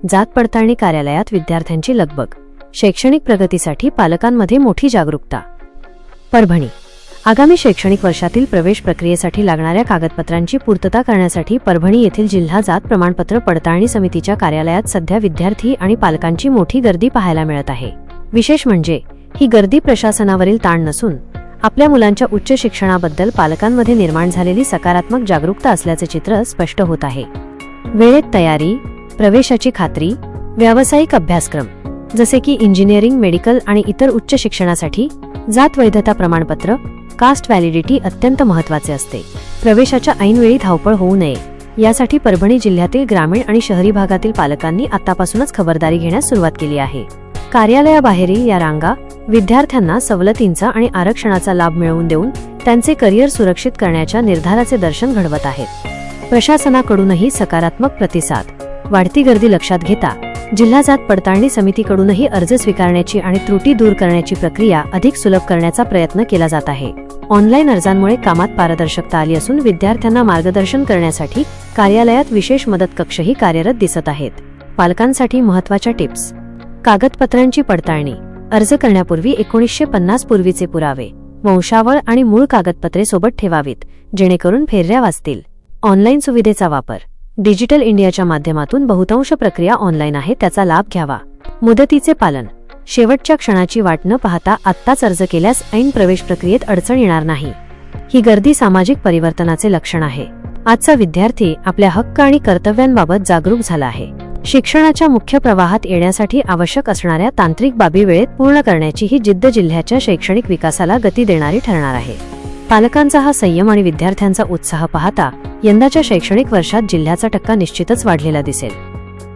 जात पडताळणी कार्यालयात विद्यार्थ्यांची लगबग, शैक्षणिक प्रगतीसाठी पालकांमध्ये मोठी जागरूकता। परभणी आगामी शैक्षणिक वर्षातील प्रवेश प्रक्रियेसाठी लागणाऱ्या कागदपत्रांची पूर्तता करण्यासाठी परभणी येथील जिल्हा जात प्रमाणपत्र पडताळणी समितीच्या कार्यालयात सध्या विद्यार्थी आणि पालकांची मोठी गर्दी पाहायला मिळत आहे। विशेष म्हणजे ही गर्दी प्रशासनावरील ताण नसून आपल्या मुलांच्या उच्च शिक्षणाबद्दल पालकांमध्ये निर्माण झालेली सकारात्मक जागरूकता असल्याचे चित्र स्पष्ट होत आहे। वेळेत तयारी, प्रवेशाची खात्री, व्यावसायिक अभ्यासक्रम जसे की इंजिनिअरिंग, मेडिकल आणि इतर उच्च शिक्षणासाठी जात वैधता प्रमाणपत्र कास्ट व्हॅलिडिटी अत्यंत महत्त्वाचे असते। प्रवेशाच्या ऐनवेळी धावपळ होऊ नये यासाठी परभणी जिल्ह्यातील ग्रामीण आणि शहरी भागातील पालकांनी आतापासूनच खबरदारी घेण्यास सुरुवात केली आहे। कार्यालयाबाहेरील या रांगा विद्यार्थ्यांना सवलतींचा आणि आरक्षणाचा लाभ मिळवून देऊन त्यांचे करिअर सुरक्षित करण्याच्या निर्धाराचे दर्शन घडवत आहेत। प्रशासनाकडूनही सकारात्मक प्रतिसाद। वाढती गर्दी लक्षात घेता जिल्हा जात पडताळणी समितीकडूनही अर्ज स्वीकारण्याची आणि त्रुटी दूर करण्याची प्रक्रिया अधिक सुलभ करण्याचा प्रयत्न केला जात आहे। ऑनलाईन अर्जांमुळे कामात पारदर्शकता आली असून विद्यार्थ्यांना मार्गदर्शन करण्यासाठी कार्यालयात विशेष मदत कक्षही कार्यरत दिसत आहेत। पालकांसाठी महत्त्वाच्या टिप्स। कागदपत्रांची पडताळणी। अर्ज करण्यापूर्वी 1950 पूर्वीचे पुरावे, वंशावळ आणि मूळ कागदपत्रे सोबत ठेवावीत जेणेकरून फेरऱ्या वाचतील। ऑनलाईन सुविधेचा वापर। डिजिटल इंडियाच्या माध्यमातून बहुतांश प्रक्रिया ऑनलाईन आहे, त्याचा लाभ घ्यावा। मुदतीचे पालन। शेवटच्या क्षणाची वाट न पाहता आत्ताच अर्ज केल्यास ऐन प्रवेश प्रक्रियेत अडचण येणार नाही। ही गर्दी सामाजिक परिवर्तनाचे लक्षण आहे। आजचा विद्यार्थी आपल्या हक्क आणि कर्तव्यांबाबत जागरूक झाला आहे। शिक्षणाच्या मुख्य प्रवाहात येण्यासाठी आवश्यक असणाऱ्या तांत्रिक बाबी वेळेत पूर्ण करण्याची ही जिद्द जिल्ह्याच्या शैक्षणिक विकासाला गती देणारी ठरणार आहे। पालकांचा हा संयम आणि विद्यार्थ्यांचा उत्साह पाहता यंदाच्या शैक्षणिक वर्षात जिल्ह्याचा टक्का निश्चितच वाढलेला दिसेल।